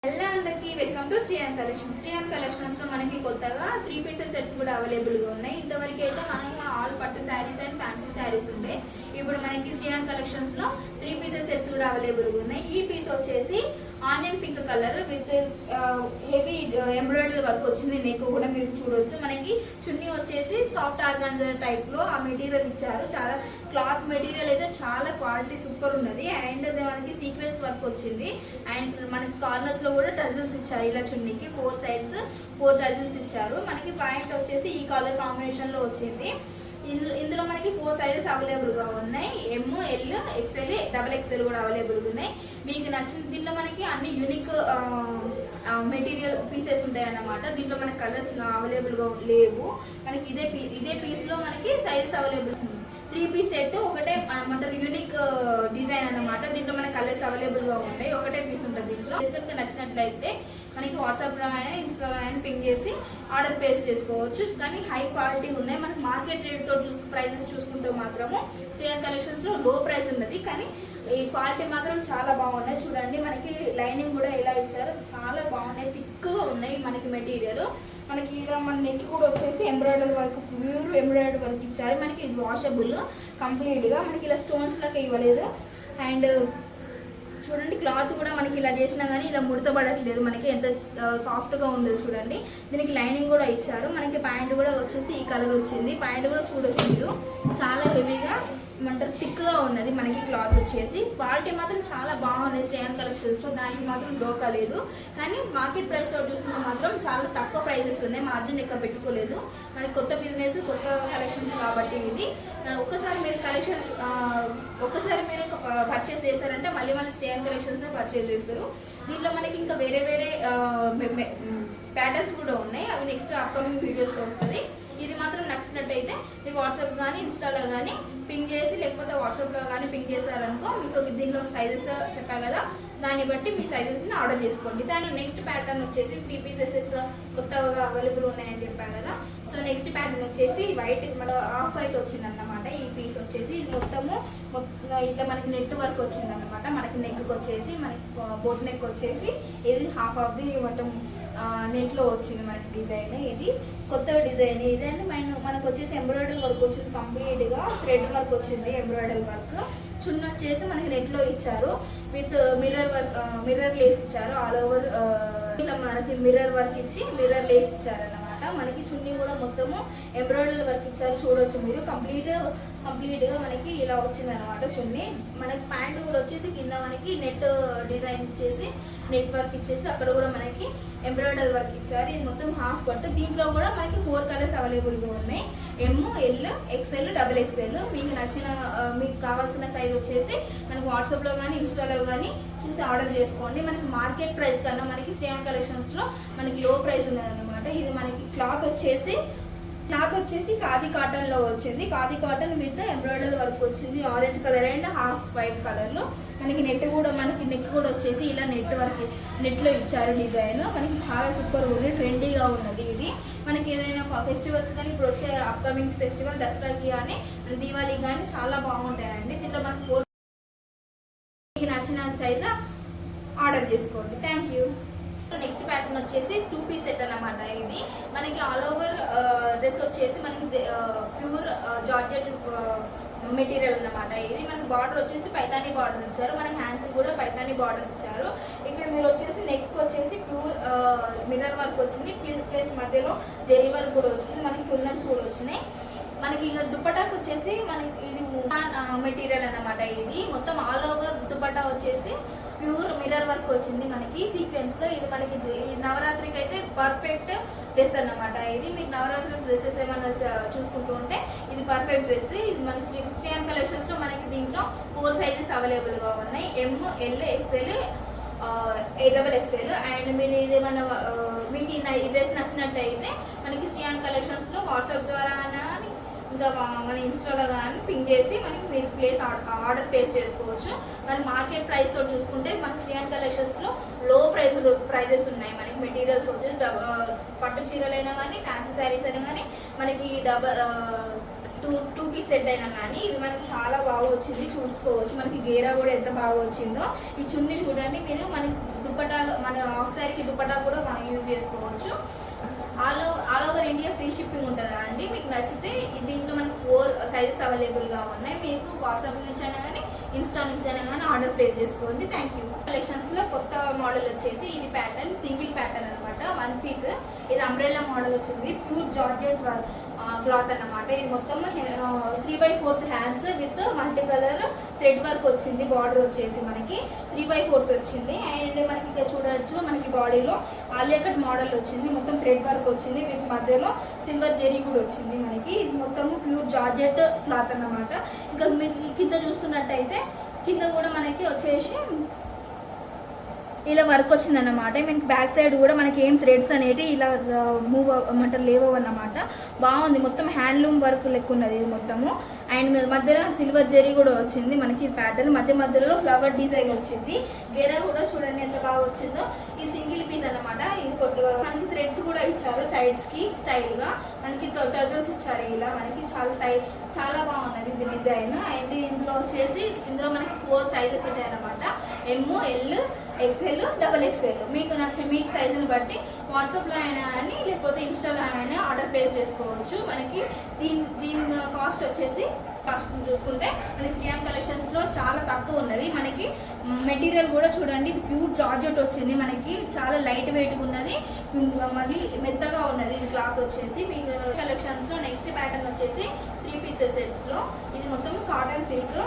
Hello అందరికీ welcome to Sriyan collections. Sriyan collections లో మనకి కొత్తగా 3 పీసెస్ సెట్స్ కూడా అవైలబుల్ గా ఉన్నాయి. ఇంతవరకు అయితే మనకి ఆల్ పట్టు శారీస్ అండ్ ఫ్యాన్సీ శారీస్ ఉండే. ఇప్పుడు మనకి శ్రీయాన్ కలెక్షన్స్ లో 3 పీసెస్ సెట్స్ కూడా అవైలబుల్ గా ఉన్నాయి. ఈ పీస్ వచ్చేసి onion pink colour with heavy embroidery work వచ్చింది. నెక్ కూడా మీరు చూడొచ్చు. మనకి చున్నీ వచ్చేసి సాఫ్ట్ ఆర్గాన్జా టైప్ లో ఆ మెటీరియల్ ఇచ్చారు. చాలా క్లాత్ మెటీరియల్ అయితే చాలా క్వాలిటీ సూపర్ ఉన్నది. అండ్ మనకి సీక్వెన్స్ వర్క్ వచ్చింది. అండ్ మనకి కార్నర్స్ లో కూడా టజిల్స్ ఇచ్చారు. ఇలా చున్నీకి 4 sides 4 టజిల్స్ ఇచ్చారు. మనకి పాయింట్ వచ్చేసి ఈ కలర్ కాంబినేషన్ లో వచ్చింది. ఇందులో మనకి 4 sizes అవైలబుల్ గా ఉన్నాయి. ఎమ్, ఎల్, ఎక్స్ఎల్, XXL కూడా అవైలబుల్ గా ఉన్నాయి. మీకు నచ్చిన దీంట్లో మనకి అన్ని యూనిక్ మెటీరియల్ పీసెస్ ఉంటాయి అన్నమాట. దీంట్లో మనకి కలర్స్ అవైలబుల్ గా లేవు. మనకి ఇదే పీస్ లో మనకి సైజెస్ అవైలబుల్ 3 పీస్ సెట్ ఒకటే ఏమంటారు యూనిక్ డిజైన్ అన్నమాట. దీంట్లో మనకి కలర్స్ అవైలబుల్ గా ఉంటాయి. ఒకటే పీస్ ఉంటుంది. దీంట్లో నచ్చినట్లయితే మనకి వాట్సాప్ లో అయినా ఇన్స్టాలో అయినా పింక్ చేసి ఆర్డర్ ప్లేస్ చేసుకోవచ్చు. కానీ హై క్వాలిటీ ఉన్నాయి. మనకి మార్కెట్ రేట్ తో ప్రైజెస్ చూసుకుంటే మాత్రము శ్రీయాన్ కలెక్షన్స్ లో లో ప్రైస్ ఉన్నది. కానీ ఈ క్వాలిటీ మాత్రం చాలా బాగున్నాయి. చూడండి మనకి లైనింగ్ కూడా ఎలా ఇచ్చారో చాలా బాగున్నాయి. థిక్గా ఉన్నాయి మనకి మెటీరియల్. మనకి ఇక్కడ మన నెక్ కూడా వచ్చేసి embroidery work, pure embroidery work ఇచ్చారు. మనకి ఇది వాషబుల్ కంప్లీట్గా. మనకి ఇలా స్టోన్స్ లాగా ఇవ్వలేదు. అండ్ చూడండి క్లాత్ కూడా మనకి ఇలా చేసినా కానీ ఇలా ముడతపడట్లేదు. మనకి ఎంత సాఫ్ట్గా ఉండదు చూడండి. దీనికి లైనింగ్ కూడా ఇచ్చారు. మనకి ప్యాంట్ కూడా వచ్చేసి ఈ కలర్ వచ్చింది. ప్యాంట్ కూడా చూడొచ్చు మీరు. చాలా హెవీగా ఏమంటారు థిక్గా ఉన్నది. మనకి క్లాత్ వచ్చేసి క్వాలిటీ మాత్రం చాలా బాగున్నాయి శ్రీయాన్ కలెక్షన్స్లో. దానికి మాత్రం డోకా లేదు. కానీ మార్కెట్ ప్రైస్లో చూసుకుంటే మాత్రం చాలా తక్కువ ప్రైజెస్ ఉన్నాయి. మార్జిన్ ఎక్కువ పెట్టుకోలేదు. మనకి కొత్త బిజినెస్, కొత్త కలెక్షన్స్ కాబట్టి ఇది ఒక్కసారి మీరు పర్చేస్ చేశారంటే మళ్ళీ శ్రీయాన్ కలెక్షన్స్లో పర్చేస్ చేస్తారు. దీంట్లో మనకి ఇంకా వేరే ప్యాటర్న్స్ కూడా ఉన్నాయి. అవి నెక్స్ట్ అప్కమింగ్ వీడియోస్లో వస్తుంది. ఇది మాత్రం నచ్చినట్టయితే మీరు వాట్సాప్ కానీ ఇన్స్టాలో కానీ పింక్ చేసి లేకపోతే వాట్సాప్లో కానీ పింక్ చేశారనుకో మీకు దీనిలో సైజెస్ చెప్పా కదా, దాన్ని బట్టి మీ సైజెస్ని ఆర్డర్ చేసుకోండి. దాని నెక్స్ట్ ప్యాటర్న్ వచ్చేసి 3 పీసెస్ కొత్తగా అవైలబుల్ ఉన్నాయని చెప్పాను కదా. సో నెక్స్ట్ ప్యాటర్న్ వచ్చేసి వైట్, మన హాఫ్ వైట్ వచ్చిందన్నమాట. ఈ పీస్ వచ్చేసి ఇది మొత్తము ఇట్లా మనకి నెట్ వర్క్ వచ్చిందన్నమాట. మనకి నెక్కి వచ్చేసి మనకి బోట్ నెక్ వచ్చేసి ఇది హాఫ్ ఆఫ్ ది మొత్తం నెట్లో వచ్చింది మనకి డిజైన్. ఇది కొత్త డిజైన్. ఇదంటే మనకు వచ్చేసి ఎంబ్రాయిడరీ వర్క్ వచ్చింది. కంప్లీట్గా థ్రెడ్ వర్క్ వచ్చింది ఎంబ్రాయిడరీ వర్క్. చున్న వచ్చేసి మనకి నెట్లో ఇచ్చారు. విత్ మిర్రర్ లేస్ ఇచ్చారు. ఆల్ ఓవర్ ఇట్లా మనకి మిర్రర్ వర్క్ ఇచ్చి మిర్రర్ లేస్ ఇచ్చారు అన్నమాట. మనకి చున్నీ కూడా మొత్తము ఎంబ్రాయిడరీ వర్క్ ఇచ్చారు. చూడవచ్చు మీరు. కంప్లీట్గా మనకి ఇలా వచ్చింది అనమాట చున్నీ. మనకి ప్యాంట్ కూడా వచ్చేసి కింద మనకి నెట్ డిజైన్ ఇచ్చేసి నెట్ వర్క్ ఇచ్చేసి అక్కడ కూడా మనకి ఎంబ్రాయిడరీ వర్క్ ఇచ్చారు. ఇది మొత్తం హాఫ్ పట్టు. దీంట్లో కూడా మనకి 4 కలర్స్ అవైలబుల్గా ఉన్నాయి. ఎమ్, ఎల్, XXL, XXL. మీకు కావాల్సిన సైజ్ వచ్చేసి మనకి వాట్సాప్లో కానీ ఇన్స్టాలో కానీ చూసి ఆర్డర్ చేసుకోండి. మనకి మార్కెట్ ప్రైస్ కన్నా మనకి శ్రీయాన్ కలెక్షన్స్లో మనకి లో ప్రైస్ ఉన్నదన్నమాట. ఇది మనకి క్లాత్ వచ్చేసి ఖాదీ కాటన్లో వచ్చింది. ఖాదీ కాటన్ మీద ఎంబ్రాయిడరీ వర్క్ వచ్చింది. Orange colour and half white కలర్లో. మనకి నెక్ కూడా వచ్చేసి ఇలా నెట్లో ఇచ్చారు డిజైన్. మనకి చాలా సూపర్ ఉంది. ట్రెండీగా ఉన్నది ఇది. మనకి ఏదైనా ఫెస్టివల్స్ కానీ ఇప్పుడు వచ్చే అప్కమింగ్ ఫెస్టివల్ దసరాకి కానీ దీవాళికి కానీ చాలా బాగుంటాయండి. దీంట్లో మనకు నచ్చిన సైజ్ ఆర్డర్ చేసుకోండి. Thank you. నెక్స్ట్ ప్యాటర్న్ వచ్చేసి 2 పీస్ సెట్ అన్నమాట. ఇది మనకి ఆల్ ఓవర్ డ్రెస్ వచ్చేసి మనకి ప్యూర్ జార్జెట్ మెటీరియల్ అన్నమాట. ఇది మనకి బార్డర్ వచ్చేసి పైతానీ బార్డర్ ఇచ్చారు. మనకి హ్యాండ్స్ కూడా పైతానీ బార్డర్ ఇచ్చారు. ఇక్కడ మీరు వచ్చేసి నెక్ వచ్చేసి ప్యూర్ మిర్రర్ వర్క్ వచ్చింది. ప్లస్ మధ్యలో జెరీ వర్క్ కూడా వచ్చింది. మనకి కుందన్స్ కూడా వచ్చినాయి. మనకి ఇక దుపట్టాకు వచ్చేసి మనకి ఇది మెటీరియల్ అన్నమాట. ఇది మొత్తం ఆల్ ఓవర్ దుపట్టా వచ్చేసి ప్యూర్ మిర్రర్ వర్క్ వచ్చింది మనకి సీక్వెన్స్లో. ఇది మనకి నవరాత్రికి అయితే పర్ఫెక్ట్ డ్రెస్ అన్నమాట. ఇది మీకు నవరాత్రి డ్రెస్సెస్ ఏమైనా చూసుకుంటూ ఉంటే ఇది పర్ఫెక్ట్ డ్రెస్. ఇది మనకి శ్రీయాన్ కలెక్షన్స్లో మనకి దీంట్లో 4 సైజెస్ అవైలబుల్గా ఉన్నాయి. ఎమ్, ఎల్, XXL, XXL. అండ్ మీరు ఇదేమన్నా మీకు ఈ డ్రెస్ నచ్చినట్టయితే మనకి శ్రీయాన్ కలెక్షన్స్లో వాట్సాప్ ద్వారా ఇంకా మన ఇన్స్టాలో కానీ పింక్ చేసి మనకి మీరు ఆర్డర్ ప్లేస్ చేసుకోవచ్చు. మరి మార్కెట్ ప్రైస్తో చూసుకుంటే మనకి శ్రీయాన్ కలెక్షన్స్లో లో ప్రైజెస్ ఉన్నాయి. మనకి మెటీరియల్స్ వచ్చేసి పట్టు చీరలైనా కానీ ఫ్యాన్సీ శారీస్ అయినా కానీ మనకి టూ పీస్ సెట్ అయినా కానీ ఇది మనకి చాలా బాగా వచ్చింది, చూసుకోవచ్చు. మనకి గేరా కూడా ఎంత బాగా వచ్చిందో. ఈ చున్నీ చూడండి మీరు, మనకి దుపట్టా, మన హాఫ్ సారీకి దుపట్టా కూడా మనం యూజ్ చేసుకోవచ్చు. All over India free shipping ఉంటుందా అండి. మీకు నచ్చితే దీంట్లో మనకి 4 సైజెస్ అవైలబుల్గా ఉన్నాయి. మీకు వాట్సాప్ నుంచి అయినా కానీ ఇన్స్టా నుంచి అయినా కానీ ఆర్డర్ ప్లేస్ చేసుకోండి. Thank you. కలెక్షన్స్లో కొత్త మోడల్ వచ్చేసి ఇది ప్యాటర్న్, సింగిల్ ప్యాటర్న్ అనమాట, 1 పీస్. ఇది అంబ్రెల్లా మోడల్ వచ్చింది, ప్యూర్ జార్జెట్ క్లాత్ అన్నమాట. ఇది మొత్తం 3/4 hands with multi colour thread work వచ్చింది. బార్డర్ వచ్చేసి మనకి 3/4 వచ్చింది. అండ్ మనకి ఇక్కడ చూడవచ్చు, మనకి బాడీలో ఆలియా కట్ మోడల్ వచ్చింది, మొత్తం థ్రెడ్ వర్క్ వచ్చింది విత్ మధ్యలో సిల్వర్ జెరీ కూడా వచ్చింది మనకి. ఇది మొత్తం ప్యూర్ జార్జెట్ క్లాత్ అన్నమాట. ఇంకా మీరు కింద చూసుకున్నట్టయితే కింద కూడా మనకి వచ్చేసి ఇలా వర్క్ వచ్చిందన్నమాట. మనకి బ్యాక్ సైడ్ కూడా మనకి ఏం థ్రెడ్స్ అనేవి ఇలా మూవ్ అవ్వమంటారు, లేవు అన్నమాట. బాగుంది, మొత్తం హ్యాండ్లూమ్ వర్క్ లెక్క ఉన్నది ఇది మొత్తము. అండ్ మధ్యలో సిల్వర్ జెరీ కూడా వచ్చింది మనకి ప్యాటర్న్, మధ్యలో ఫ్లవర్ డిజైన్ వచ్చింది. గెరా కూడా చూడండి ఎంత బాగా వచ్చిందో. ఈ సింగిల్ పీస్ అన్నమాట. ఇది కొత్తగా మనకి థ్రెడ్స్ కూడా ఇచ్చారు సైడ్స్ కి స్టైల్ గా, మనకి టజల్స్ ఇచ్చారు ఇలా మనకి. చాలా బాగున్నది ఇది డిజైన్. అండ్ ఇందులో వచ్చేసి మనకి 4 సైజెస్ ఉంటాయి అన్నమాట, ML, XL, XXL. మీకు మీకు సైజుని బట్టి వాట్సాప్లో అయినా కానీ లేకపోతే ఇన్స్టాలో అయినా ఆర్డర్ ప్లేస్ చేసుకోవచ్చు. మనకి దీని కాస్ట్ వచ్చేసి చూసుకుంటే మనకి శ్రీయాన్ కలెక్షన్స్లో చాలా తక్కువ ఉన్నది. మనకి మెటీరియల్ కూడా చూడండి, ఇది ప్యూర్ జార్జెట్ వచ్చింది మనకి, చాలా లైట్ వెయిట్గా ఉన్నది, అది మెత్తగా ఉన్నది ఇది క్లాత్ వచ్చేసి. మీకు కలెక్షన్స్లో నెక్స్ట్ ప్యాటర్న్ వచ్చేసి 3 పీసెస్ సెట్స్లో. ఇది మొత్తం cotton silk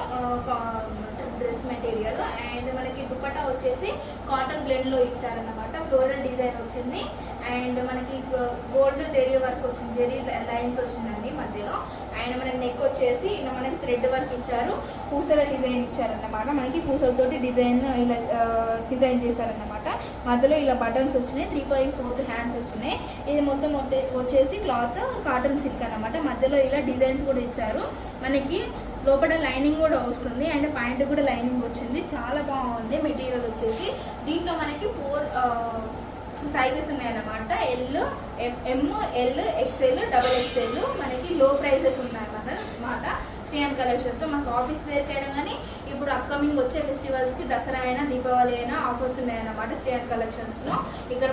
dress material. And మనకి దుపట్టా వచ్చేసి కాటన్ బ్లెండ్లో ఇచ్చారన్నమాట, ఫ్లోరల్ డిజైన్ వచ్చింది. అండ్ మనకి గోల్డ్ జెరీ వర్క్ వచ్చింది, జెరీ లైన్స్ వచ్చిందండి మధ్యలో. అండ్ మనకి నెక్ వచ్చేసి ఇలా మనకి థ్రెడ్ వర్క్ ఇచ్చారు, పూసల డిజైన్ ఇచ్చారన్నమాట. మనకి పూసలతోటి ఇలా డిజైన్ చేశారన్నమాట. మధ్యలో ఇలా బటన్స్ వచ్చినాయి, 3/4 హ్యాండ్స్ వచ్చినాయి. ఇది మొత్తం వచ్చేసి క్లాత్ కాటన్ సిల్క్ అన్నమాట. మధ్యలో ఇలా డిజైన్స్ కూడా ఇచ్చారు. మనకి లోపల లైనింగ్ కూడా వస్తుంది అండ్ ప్యాంట్ కూడా లైనింగ్ వచ్చింది. చాలా బాగుంది మెటీరియల్ వచ్చేసి. దీంట్లో మనకి 4 సైజెస్ ఉన్నాయన్నమాట, ML, XL, XXL. మనకి లో ప్రైజెస్ ఉన్నాయన్నమాట శ్రీయాన్ కలెక్షన్స్లో. మనకు ఆఫీస్ వేర్కి అయినా కానీ ఇప్పుడు అప్కమింగ్ వచ్చే ఫెస్టివల్స్కి దసరా అయినా దీపావళి అయినా ఆఫర్స్ ఉన్నాయన్నమాట శ్రీయాన్ కలెక్షన్స్లో. ఇక్కడ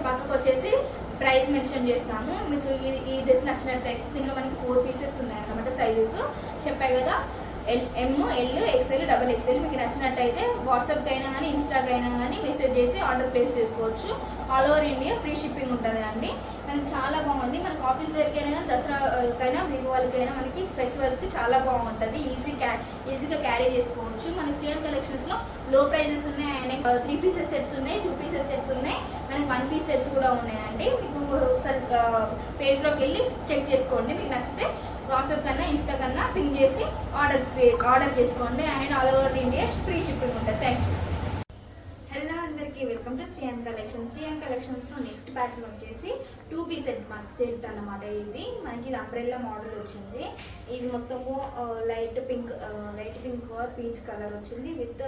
పక్కకు వచ్చేసి ప్రైస్ మెన్షన్ చేస్తాము. మీకు ఈ డ్రెస్ నచ్చినట్లయితే దీంట్లో మనకి 4 పీసెస్ ఉన్నాయన్నమాట, సైజెస్ చెప్పాయి కదా, ML, XL, XXL. మీకు నచ్చినట్టయితే వాట్సాప్కి అయినా కానీ ఇన్స్టాకి అయినా కానీ మెసేజ్ చేసి ఆర్డర్ ప్లేస్ చేసుకోవచ్చు. All over India free shipping ఉంటుంది అండి. మనకి చాలా బాగుంది. మనకి ఆఫీస్ వేర్కి అయినా కానీ దసరాకైనా దీపావళికైనా మనకి ఫెస్టివల్స్కి చాలా బాగుంటుంది. ఈజీగా క్యారీ చేసుకోవచ్చు. మన శ్రీయాన్ కలెక్షన్స్లో లో ప్రైజెస్ ఉన్నాయి. అండ్ 3 పీసెస్ సెట్స్ ఉన్నాయి, 2 పీసెస్ సెట్స్ ఉన్నాయి, మనకి 1 పీస్ సెట్స్ కూడా ఉన్నాయండి. మీకు ఒకసారి పేజ్లోకి వెళ్ళి చెక్ చేసుకోండి. మీకు నచ్చితే వాట్సాప్ కన్నా ఇన్స్టా కన్నా పింక్ చేసి ఆర్డర్ చేసుకోండి. And all over India free shipping ఉంటుంది. Thank you. హలో అందరికీ, welcome to Sriyan collections. Sriyan కలెక్షన్స్లో నెక్స్ట్ ప్యాటర్న్ వచ్చేసి 2 పీస్ సెట్ అన్నమాట. ఇది మనకి అంబ్రెల్లా మోడల్ వచ్చింది. ఇది మొత్తము light pink or peach colour వచ్చింది with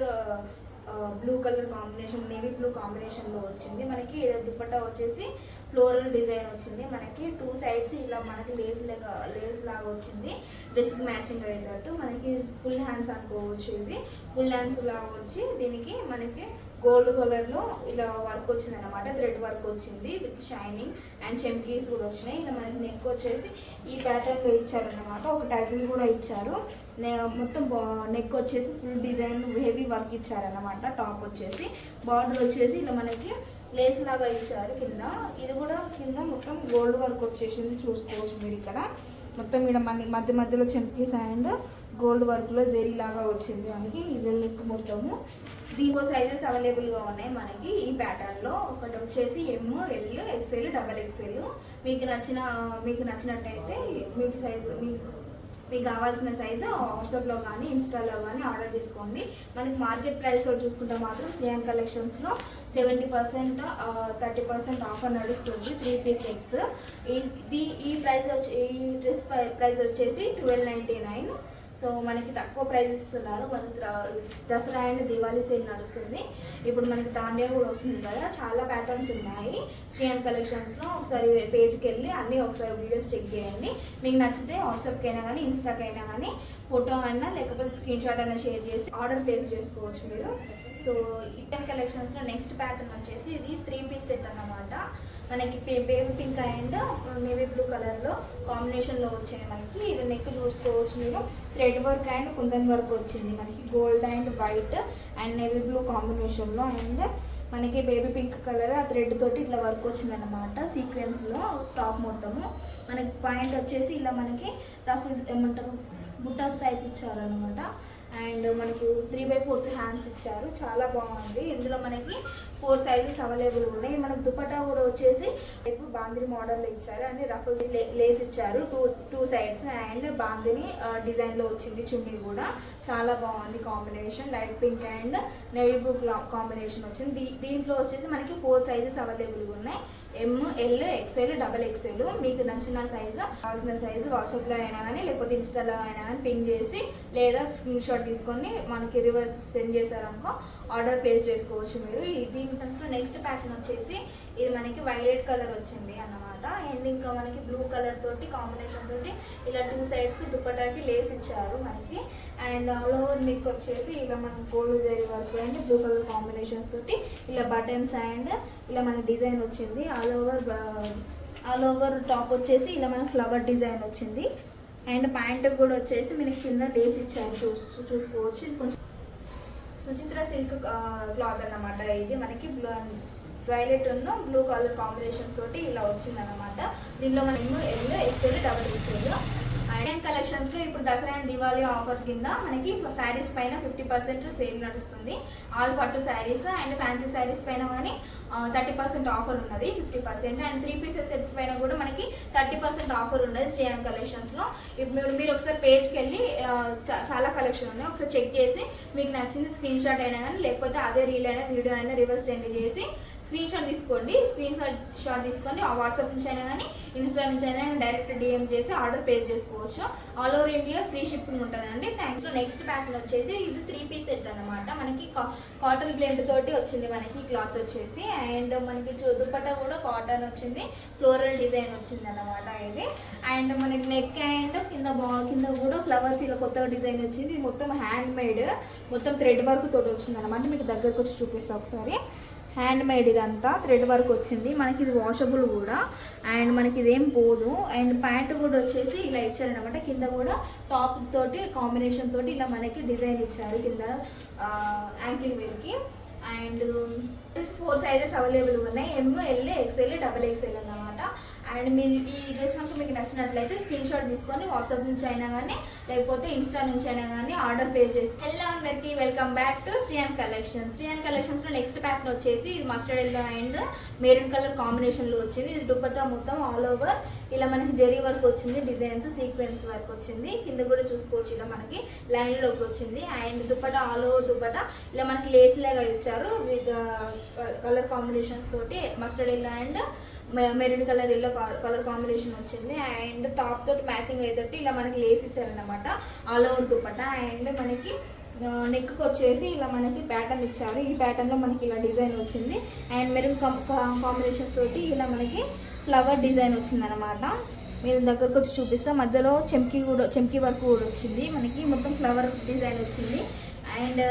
blue colour combination, navy blue కాంబినేషన్లో వచ్చింది. మనకి దుపట్టా వచ్చేసి ఫ్లోరల్ డిజైన్ వచ్చింది. మనకి 2 సైడ్స్ ఇలా మనకి లేస్ లాగా వచ్చింది, డ్రెస్కి మ్యాచింగ్ అయ్యేటట్టు. మనకి ఫుల్ హ్యాండ్స్ అనుకోవచ్చు. ఇది ఫుల్ హ్యాండ్స్ లాగా వచ్చి దీనికి మనకి గోల్డ్ కలర్లో ఇలా వర్క్ వచ్చింది అనమాట, థ్రెడ్ వర్క్ వచ్చింది విత్ షైనింగ్ అండ్ చెమ్కీస్ కూడా వచ్చినాయి. ఇలా మనకి నెక్ వచ్చేసి ఈ ప్యాటర్న్లో ఇచ్చారనమాట, ఒక టజిల్ కూడా ఇచ్చారు. మొత్తం నెక్ వచ్చేసి ఫుల్ డిజైన్ హెవీ వర్క్ ఇచ్చారనమాట. టాప్ వచ్చేసి బార్డర్ వచ్చేసి ఇలా మనకి లేస్ లాగా ఇచ్చారు కింద. ఇది కూడా కింద మొత్తం గోల్డ్ వర్క్ వచ్చేసింది, చూసుకోవచ్చు మీరు. ఇక్కడ మొత్తం ఇక్కడ మధ్యలో చెమ్కీస్ అండ్ గోల్డ్ వర్క్లో జెరీ లాగా వచ్చింది మనకి. ఇది నెక్ మొత్తము. దీంట్లో సైజెస్ అవైలబుల్గా ఉన్నాయి మనకి ఈ ప్యాటర్న్లో. ఒకటి వచ్చేసి ML, XL, XXL. మీకు నచ్చినట్టయితే మీకు కావాల్సిన సైజు వాట్సాప్లో కానీ ఇన్స్టాలో కానీ ఆర్డర్ చేసుకోండి. మనకి మార్కెట్ ప్రైస్తో చూసుకుంటే మాత్రం శ్రీయాన్ కలెక్షన్స్లో 70%, 30% ఆఫర్ నడుస్తుంది 3 పీస్ సెట్స్. ఈ డ్రెస్ ప్రైస్ వచ్చేసి 1299. సో మనకి తక్కువ ప్రైస్ ఇస్తున్నారు. మనకి దసరా అండ్ దివాళీ సేల్ నడుస్తుంది. ఇప్పుడు మనకి దాండియా కూడా వస్తుంది కదా, చాలా ప్యాటర్న్స్ ఉన్నాయి శ్రీయాన్ కలెక్షన్స్లో. ఒకసారి పేజ్కి వెళ్ళి అన్నీ ఒకసారి వీడియోస్ చెక్ చేయండి. మీకు నచ్చితే వాట్సాప్కి అయినా కానీ ఇన్స్టాకి అయినా కానీ ఫోటో అయినా లేకపోతే స్క్రీన్ షాట్ అయినా షేర్ చేసి ఆర్డర్ ప్లేస్ చేసుకోవచ్చు మీరు. సో శ్రీయాన్ కలెక్షన్స్లో నెక్స్ట్ ప్యాటర్న్ వచ్చేసి ఇది 3 పీస్ సెట్ అన్నమాట. మనకి baby pink and navy blue కలర్లో కాంబినేషన్లో వచ్చింది. మనకి ఇది నెక్ చూసుకోవచ్చు మీరు, thread work and kundan work వచ్చింది. మనకి gold and white and navy blue కాంబినేషన్లో అండ్ మనకి బేబీ పింక్ కలర్ ఆ థ్రెడ్ తోటి ఇట్లా వర్క్ వచ్చింది అనమాట సీక్వెన్స్లో టాప్ మొత్తము. మనకి పాయింట్ వచ్చేసి ఇలా మనకి రఫ్ ఏమంటారు బుట్టాస్ టైప్ ఇచ్చారనమాట. అండ్ మనకు 3/4 హ్యాండ్స్ ఇచ్చారు, చాలా బాగుంది. ఇందులో మనకి 4 సైజెస్ అవైలబుల్ ఉన్నాయి. మనకు దుపట్టా కూడా వచ్చేసి ఇప్పుడు బాందిని మోడల్లో ఇచ్చారు అండ్ రఫల్స్ లేస్ ఇచ్చారు టూ సైడ్స్ అండ్ బాందిని డిజైన్లో వచ్చింది. చున్నీ కూడా చాలా బాగుంది combination, light pink and navy blue combination వచ్చింది. దీంట్లో వచ్చేసి మనకి 4 సైజెస్ అవైలబుల్ ఉన్నాయి, ML, XL, XXL. మీకు నచ్చిన సైజు కావాల్సిన సైజు వాట్సాప్లో అయినా కానీ లేకపోతే ఇన్స్టాలో అయినా కానీ పింక్ చేసి లేదా స్క్రీన్ షాట్ తీసుకొని మనకి రివర్స్ సెండ్ చేశారనుకో ఆర్డర్ ప్లేస్ చేసుకోవచ్చు మీరు. దీంట్లో నెక్స్ట్ ప్యాటర్న్ వచ్చేసి ఇది మనకి వైలెట్ కలర్ వచ్చింది అన్నమాట. అండ్ ఇంకా మనకి బ్లూ కలర్ తోటి కాంబినేషన్ తోటి ఇలా 2 సైడ్స్ దుపట్టాకి లేస్ ఇచ్చారు మనకి. అండ్ ఆల్ ఓవర్ నెక్ వచ్చేసి ఇలా మనకి gold zari work and blue colour combinations తోటి ఇలా బటన్స్ అండ్ ఇలా మనకి డిజైన్ వచ్చింది. ఆల్ ఓవర్ టాప్ వచ్చేసి ఇలా మనకి ఫ్లవర్ డిజైన్ వచ్చింది. అండ్ ప్యాంట్ కూడా వచ్చేసి మనకి కింద లేస్ ఇచ్చారు, చూసుకోవచ్చు. ఇది కొంచెం సుచిత్ర సిల్క్ క్లాత్ అన్నమాట. ఇది మనకి వైలెట్ ఉన్న బ్లూ కలర్ కాంబినేషన్ తోటి ఇలా వచ్చింది అనమాట. దీనిలో మనము ML, XL, XXL. ఐరన్ కలెక్షన్స్లో ఇప్పుడు దసరా అండ్ దివాళీ ఆఫర్ కింద మనకి శారీస్ పైన 50% సేల్ నడుస్తుంది. ఆల్ పట్టు శారీస్ అండ్ ఫ్యాన్సీ శారీస్ పైన కానీ 30% ఆఫర్ ఉన్నది, 50%. అండ్ 3 పీసెస్ సెట్స్ పైన కూడా మనకి 30% ఆఫర్ ఉన్నది శ్రీయాన్ కలెక్షన్స్లో. ఇప్పుడు మీరు ఒకసారి పేజ్కి వెళ్ళి చాలా కలెక్షన్ ఉన్నాయి, ఒకసారి చెక్ చేసి మీకు నచ్చింది స్క్రీన్ షాట్ అయినా కానీ లేకపోతే అదే రీల్ అయినా వీడియో అయినా రివర్స్ సెండ్ చేసి స్క్రీన్ షాట్ తీసుకోండి. స్క్రీన్ షాట్ తీసుకొని ఆ వాట్సాప్ నుంచి అయినా కానీ ఇన్స్టా నుంచి అయినా డైరెక్ట్ DM చేసి ఆర్డర్ ప్లేస్ చేసుకోవచ్చు. All over India free shipping ఉంటుందండి. థ్యాంక్స్. నెక్స్ట్ ప్యాటర్న్ వచ్చేసి ఇది 3 పీస్ సెట్ అనమాట. మనకి కాటన్ బ్లెండ్ తోటి వచ్చింది మనకి క్లాత్ వచ్చేసి. అండ్ మనకి దుపట్టా కూడా కాటన్ వచ్చింది, ఫ్లోరల్ డిజైన్ వచ్చింది అనమాట ఇది. అండ్ మనకి నెక్ అండ్ కింద కూడా ఫ్లవర్స్ ఇలా కొత్తగా డిజైన్ వచ్చింది. ఇది మొత్తం హ్యాండ్ మేడ్, మొత్తం థ్రెడ్ వర్క్ తోటి వచ్చింది అనమాట. మీకు దగ్గరకు వచ్చి చూపిస్తాను ఒకసారి. హ్యాండ్ మేడ్ ఇదంతా థ్రెడ్ వర్క్ వచ్చింది మనకి. ఇది వాషబుల్ కూడా అండ్ మనకి ఇదేం పోదు. అండ్ ప్యాంట్ కూడా వచ్చేసి ఇలా ఇచ్చారనమాట. కింద కూడా టాప్ తోటి కాంబినేషన్ తోటి ఇలా మనకి డిజైన్ ఇచ్చారు కింద యాంకిల్ వేర్కి. అండ్ 4 సైజెస్ అవైలబుల్ ఉన్నాయి, ML, XL, XXL అన్నమాట. అండ్ మీరు ఈ డ్రెస్ కనుక మీకు నచ్చినట్లయితే స్క్రీన్ షాట్ తీసుకొని వాట్సాప్ నుంచి అయినా కానీ లేకపోతే ఇన్స్టా నుంచి అయినా కానీ ఆర్డర్ ప్లేస్ చేసి. హలో అందరికీ, welcome back to Sriyan collections. Sriyan కలెక్షన్స్లో నెక్స్ట్ ప్యాటర్న్ వచ్చేసి ఇది mustard yellow and maroon colour కాంబినేషన్లో వచ్చింది. ఇది దుపట్టా మొత్తం ఆల్ ఓవర్ ఇలా మనకి జరీ వర్క్ వచ్చింది, డిజైన్స్ సీక్వెన్స్ వర్క్ వచ్చింది. కింద కూడా చూసుకోవచ్చు ఇలా మనకి లైన్లోకి వచ్చింది. And dupatta all over dupatta ఇలా మనకి లేస్ లాగా ఇచ్చారు విత్ కలర్ కాంబినేషన్స్ తోటి. Mustard yellow and maroon colour yellow colour combination వచ్చింది. అండ్ టాప్ తోటి మ్యాచింగ్ అయ్యేటట్టు ఇలా మనకి లేస్ ఇచ్చారనమాట ఆల్ ఓవర్ దుపట్టా. అండ్ మనకి నెక్కి వచ్చేసి ఇలా మనకి ప్యాటర్న్ ఇచ్చారు. ఈ ప్యాటర్న్లో మనకి ఇలా డిజైన్ వచ్చింది. అండ్ మెరూన్ కాంబినేషన్స్ తోటి ఇలా మనకి ఫ్లవర్ డిజైన్ వచ్చింది అనమాట. మీరు దగ్గరకు వచ్చి చూపిస్తా. మధ్యలో చెమ్కీ వర్క్ కూడా వచ్చింది మనకి, మొత్తం ఫ్లవర్ డిజైన్ వచ్చింది. అండ్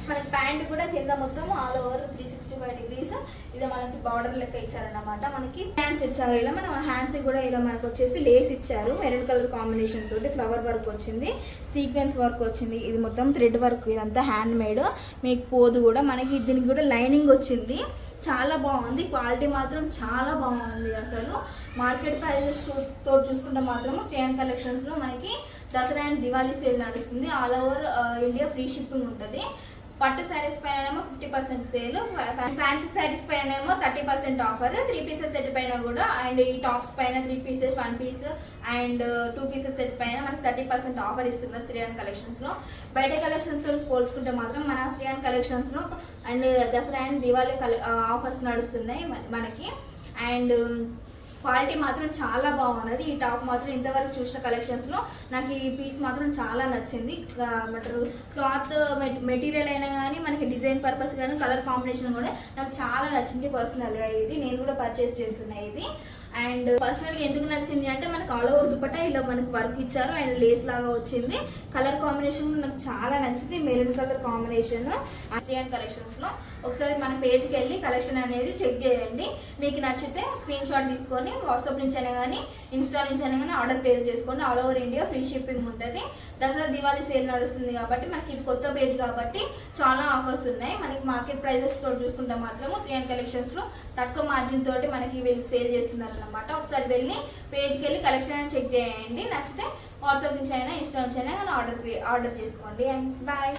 మనకి ప్యాంట్ కూడా కింద మొత్తం ఆల్ ఓవర్ 365 degrees ఇది మనకి బార్డర్ లెక్క ఇచ్చారన్నమాట. మనకి హ్యాండ్స్ ఇచ్చారు ఇలా మన హ్యాండ్స్ కూడా ఇలా మనకు వచ్చేసి లేస్ ఇచ్చారు మెరూన్ కలర్ కాంబినేషన్ తోటి. ఫ్లవర్ వర్క్ వచ్చింది, సీక్వెన్స్ వర్క్ వచ్చింది. ఇది మొత్తం థ్రెడ్ వర్క్, ఇదంతా హ్యాండ్ మేడ్, మీకు పోదు కూడా. మనకి దీనికి కూడా లైనింగ్ వచ్చింది, చాలా బాగుంది. క్వాలిటీ మాత్రం చాలా బాగుంది. అసలు మార్కెట్ ప్రైజెస్ తోటి చూసుకుంటే మాత్రం శ్రీయాన్ కలెక్షన్స్లో మనకి దసరా అండ్ దివాళీ సేల్ నడుస్తుంది. All over India free shipping ఉంటుంది. పట్టు శారీస్ పైన 50% సేల్, ఫ్యాన్సీ శారీస్ పైన 30% ఆఫర్, 3 పీసెస్ సెట్ పైన కూడా. అండ్ ఈ టాప్స్ పైన 3 pieces, 1 piece and 2 pieces set పైన మనకి 30% ఆఫర్ ఇస్తున్నారు శ్రీయాన్ కలెక్షన్స్లో. బయట కలెక్షన్స్తో పోల్చుకుంటే మాత్రం మన శ్రీయాన్ కలెక్షన్స్లో and Dasara and Diwali offers నడుస్తున్నాయి మనకి. అండ్ క్వాలిటీ మాత్రం చాలా బాగున్నది. ఈ టాప్ మాత్రం ఇంతవరకు చూసిన కలెక్షన్స్లో నాకు ఈ పీస్ మాత్రం చాలా నచ్చింది. బటర్ క్లాత్ మెటీరియల్ అయినా కానీ మనకి డిజైన్ పర్పస్ కానీ కలర్ కాంబినేషన్ కూడా నాకు చాలా నచ్చింది పర్సనల్గా. ఇది నేను కూడా పర్చేస్ చేస్తున్నాయి ఇది. అండ్ పర్సనల్గా ఎందుకు నచ్చింది అంటే మనకు ఆల్ ఓవర్ దుపట్టా ఇలా మనకు వర్క్ ఇచ్చారు అండ్ లేస్ లాగా వచ్చింది. కలర్ కాంబినేషన్ నాకు చాలా నచ్చింది, మెరూన్ కలర్ కాంబినేషన్. శ్రీయాన్ కలెక్షన్స్లో ఒకసారి మన పేజ్కి వెళ్ళి కలెక్షన్ అనేది చెక్ చేయండి. మీకు నచ్చితే స్క్రీన్ షాట్ తీసుకొని వాట్సాప్ నుంచి అయినా కానీ ఇన్స్టా నుంచి అయినా కానీ ఆర్డర్ ప్లేస్ చేసుకోండి. All over India free shipping ఉంటుంది. దసరా దివాళీ సేల్ నడుస్తుంది కాబట్టి మనకి ఇది కొత్త పేజ్ కాబట్టి చాలా ఆఫర్స్ ఉన్నాయి. మనకి మార్కెట్ ప్రైజెస్ తోటి చూసుకుంటే మాత్రము శ్రీయాన్ కలెక్షన్స్లో తక్కువ మార్జిన్ తోటి మనకి వీళ్ళు సేల్ చేస్తున్నారు అన్నమాట. ఒకసారి వెళ్ళి పేజ్కి వెళ్ళి కలెక్షన్ చెక్ చేయండి. నచ్చితే వాట్సాప్ నుంచి అయినా ఇన్స్టా నుంచి అయినా ఆర్డర్ చేసుకోండి. And bye.